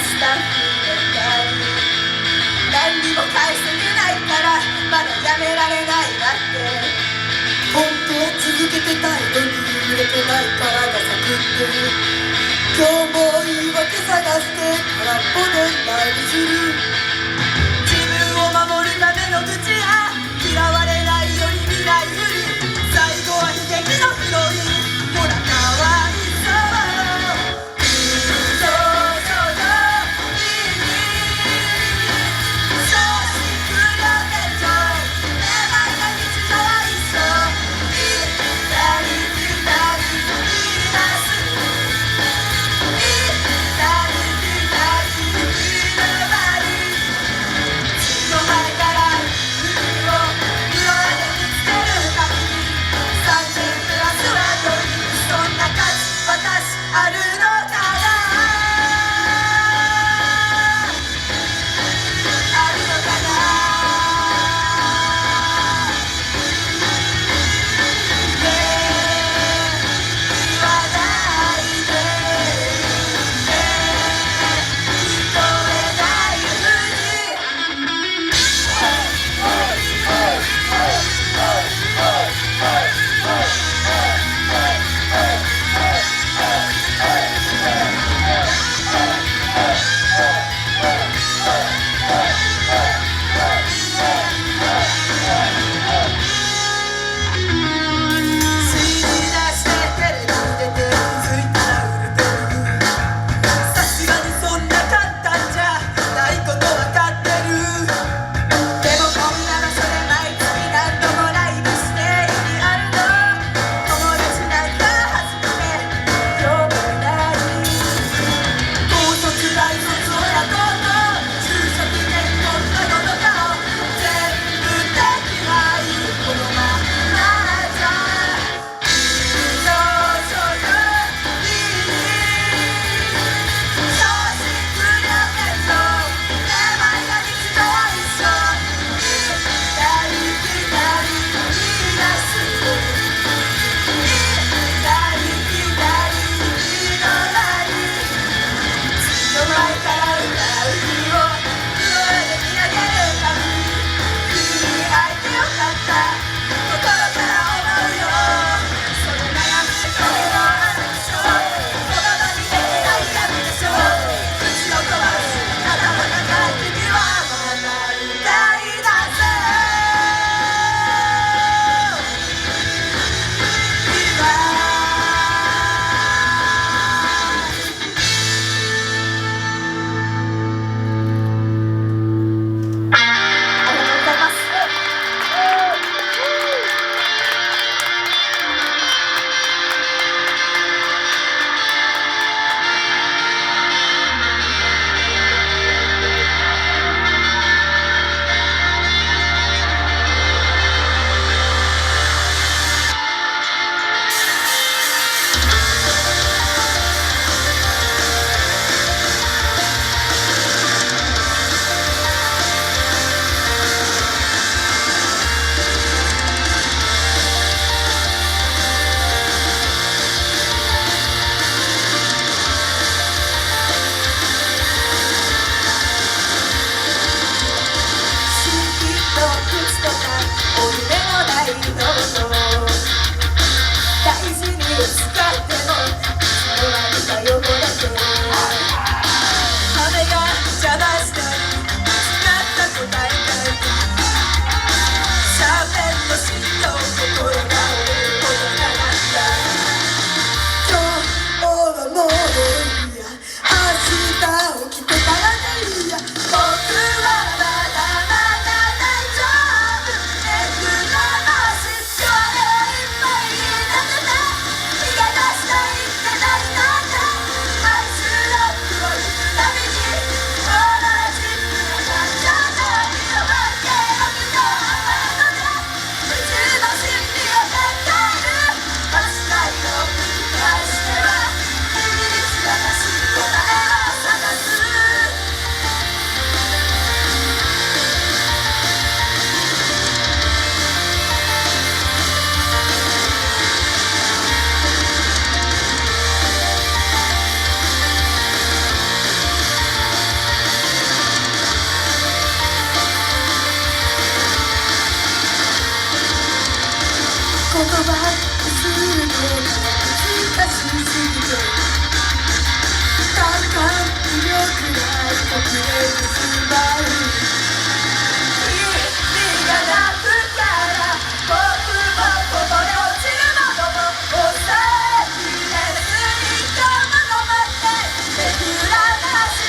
スタッフの何にも返せてないからまだやめられないなって。本当は続けてたいのに売れてないからがサクって今日も言い訳探して空っぽで何する。自分を守るための口や嫌われないように見ないふり。最後は悲劇のヒロインほらかわいそう。そうそうそういい少子不良手帳芽生えた道かわいそういったり来たり言い出すいったり来たり言いのばり隠れてしまう君が泣くから僕もこぼれ落ちるものも抑えきれずに今日も頑張ってめくらなし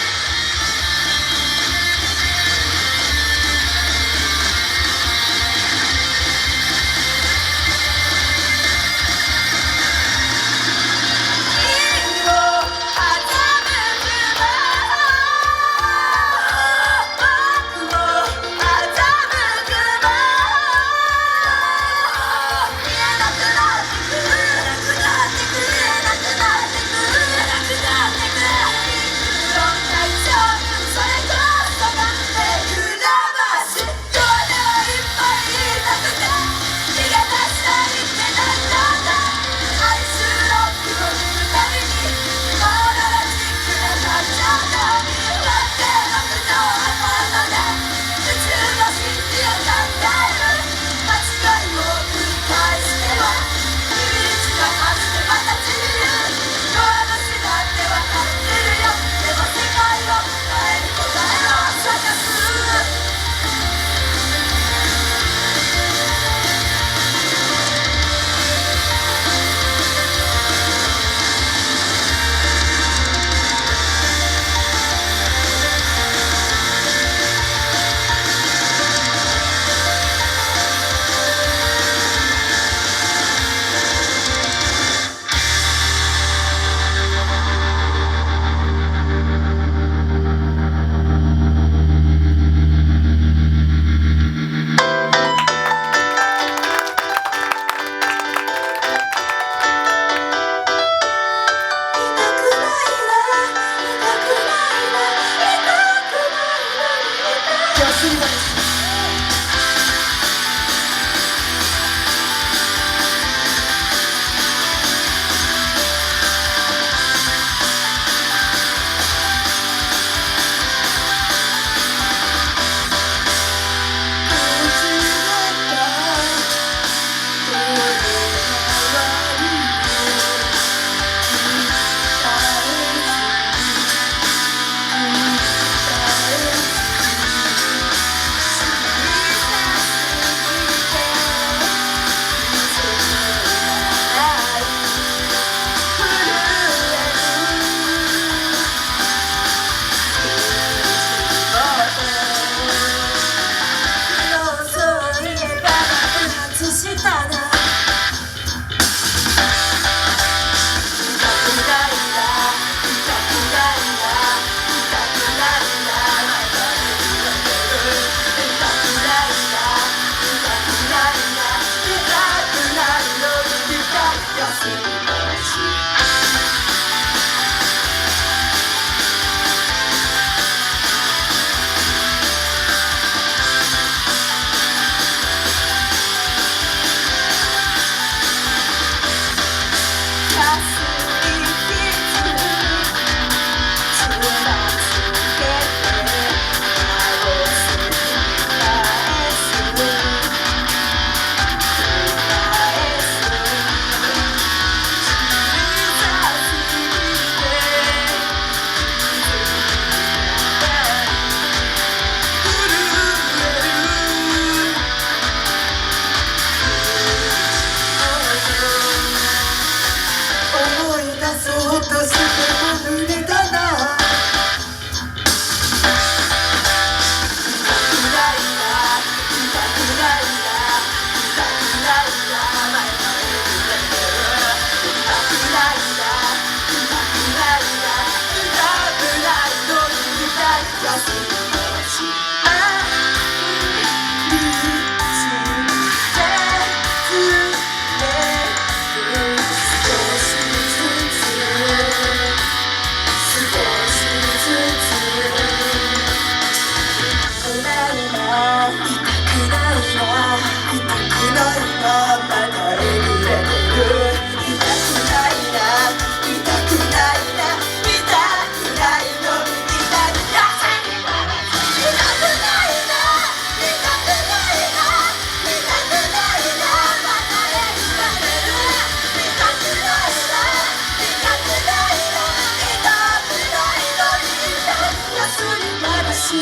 次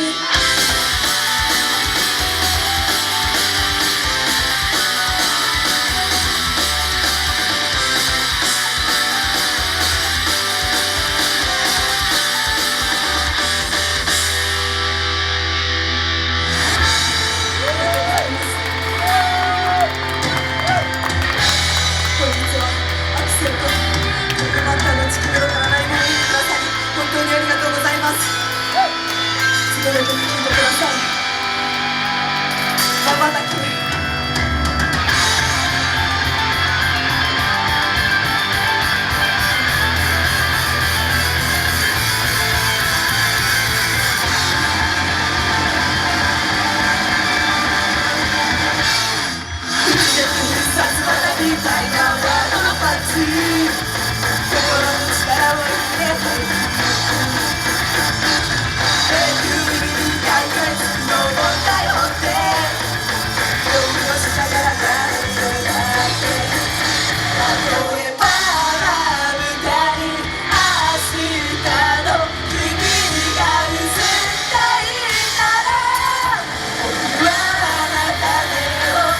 の曲聴いてください。まばたきみたいなワードのパンチ、心の力を入れて永久に解決の問題をって読みをしながら感じだって例えば無駄に明日の君が譲ったいなら僕はあなたでを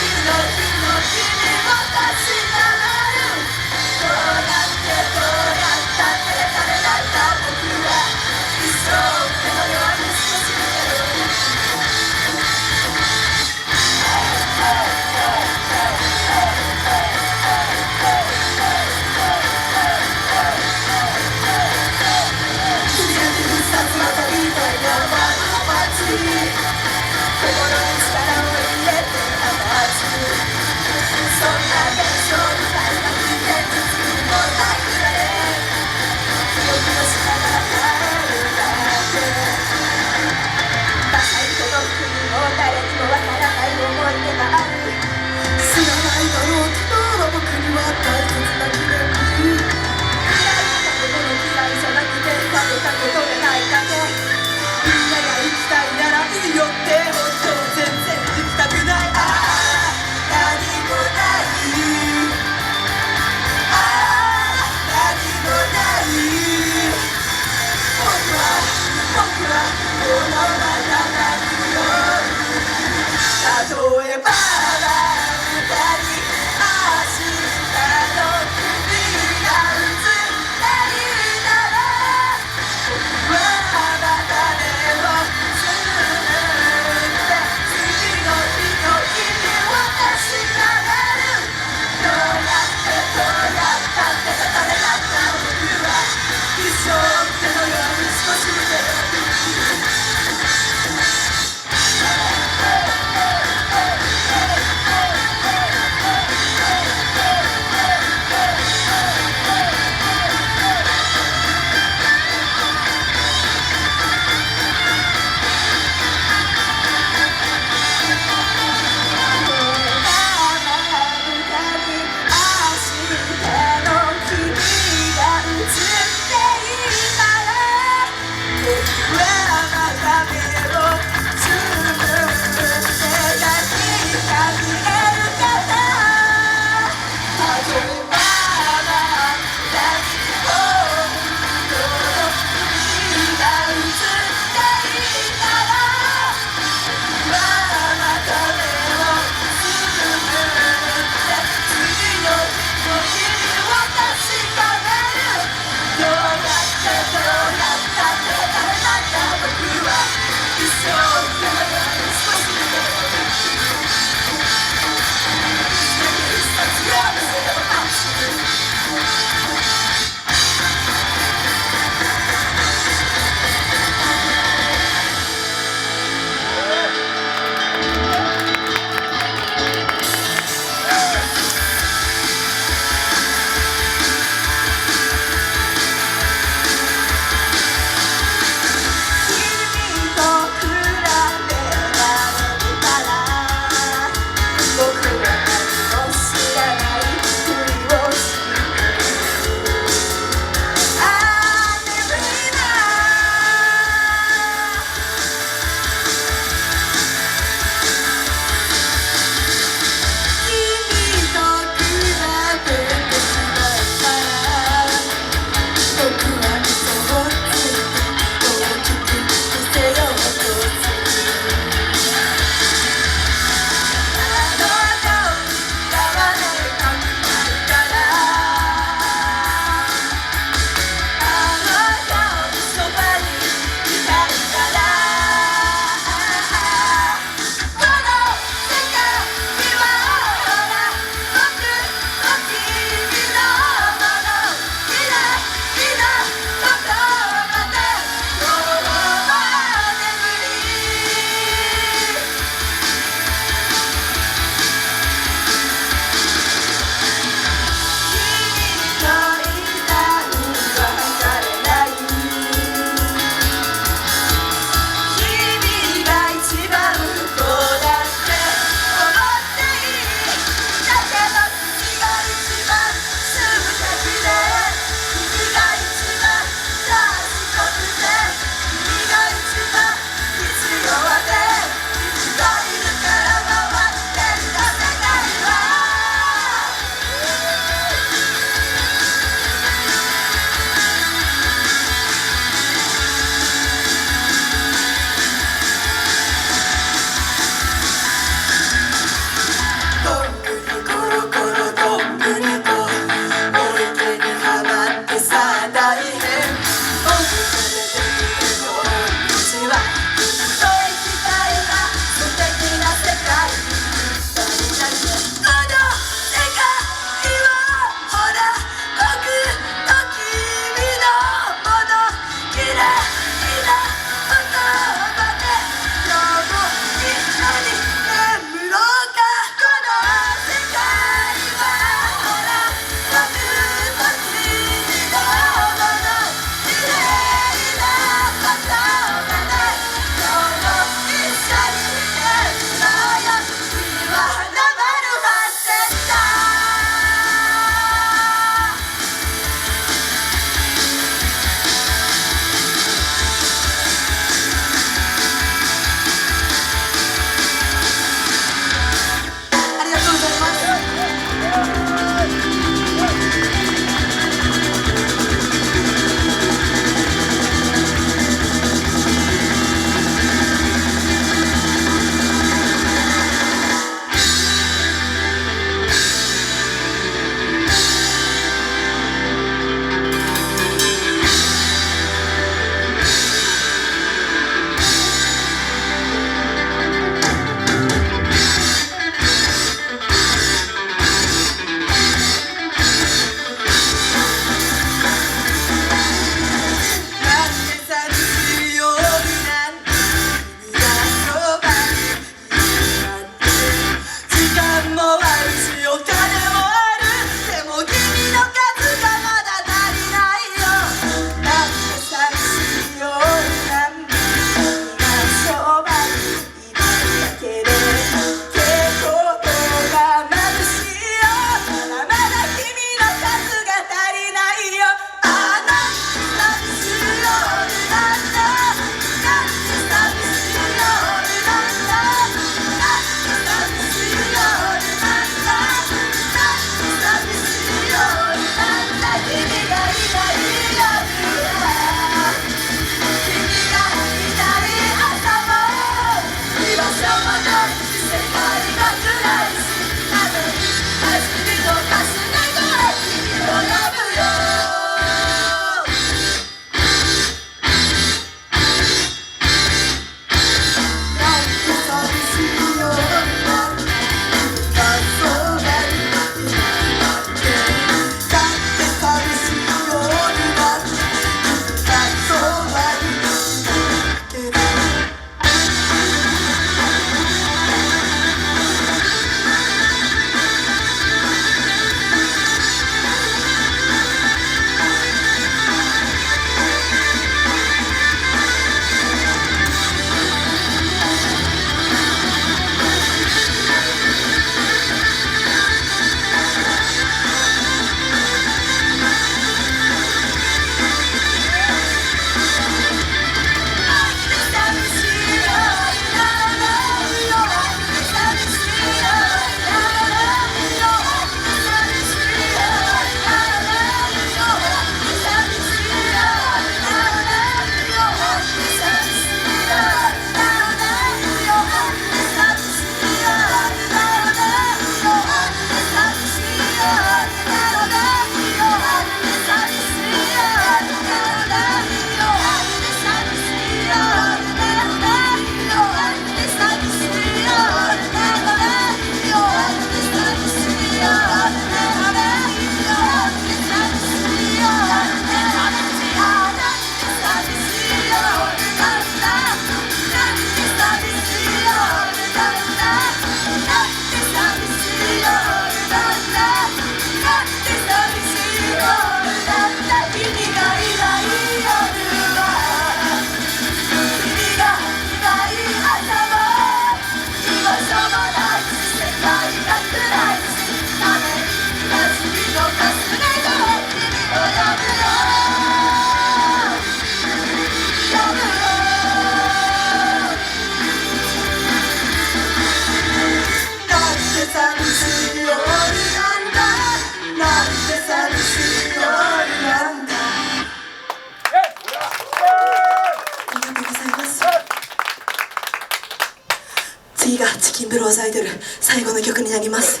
キンブローズアイドル最後の曲になります。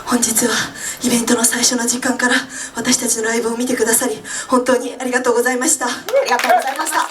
本日はイベントの最初の時間から私たちのライブを見てくださり本当にありがとうございました。ありがとうございました。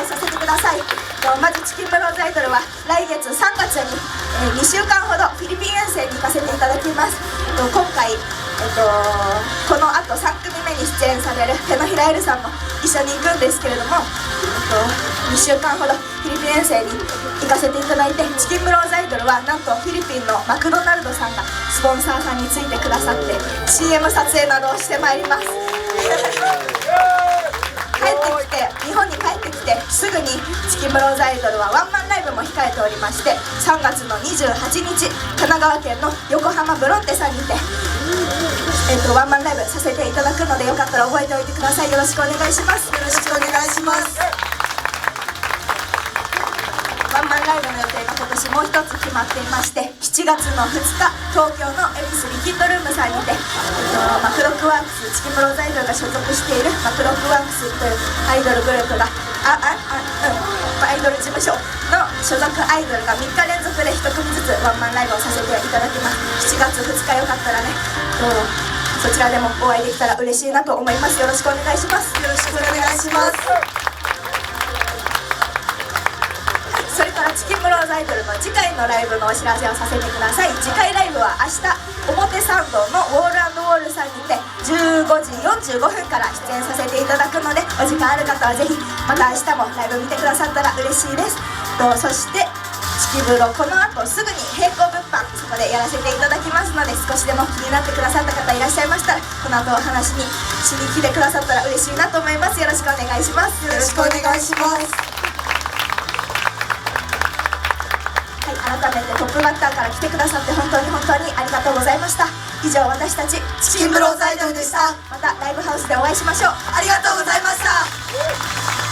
紹させてください。まずチキンブローズアイドルは来月3月に、2週間ほどフィリピン遠征に行かせていただきます。今回、このあと3組目に出演される手のひらエルさんも一緒に行くんですけれども、2週間ほどフィリピン遠征に行かせていただいて、チキンブローズアイドルはなんとフィリピンのマクドナルドさんがスポンサーさんについてくださって CM 撮影などをしてまいります。日本に帰ってきてすぐにチキンブローズアイドルはワンマンライブも控えておりまして、3月の28日神奈川県の横浜ブロンテさんにて、ワンマンライブさせていただくので、よかったら覚えておいてください。よろしくお願いします。よろしくお願いします。ワンマンライブの予定が今年もう一つ決まっていまして、7月の2日東京の恵比寿リキッドルームさんにて、マクロックワークス、チキンブローズアイドルが所属しているマクロックワークスというアイドルグループがアイドル事務所の所属アイドルが3日連続で1組ずつワンマンライブをさせていただきます。7月2日よかったらね、そちらでもお会いできたら嬉しいなと思います。よろしくお願いします。よろしくお願いします。それからチキンブローズアイドルの次回のライブのお知らせをさせてください。次回ライブは明日表参道のウォール&ウォールさんにて15時45分から出演させていただくので、お時間ある方はぜひまた明日もライブ見てくださったら嬉しいです。そしてチキブロこの後すぐに並行物販そこでやらせていただきますので、少しでも気になってくださった方いらっしゃいましたら、この後お話にしに来てくださったら嬉しいなと思います。よろしくお願いします。よろしくお願いします。改めてトップバッターから来てくださって本当にありがとうございました。以上、私たちチキンブローズアイドルでした。またライブハウスでお会いしましょう。ありがとうございました。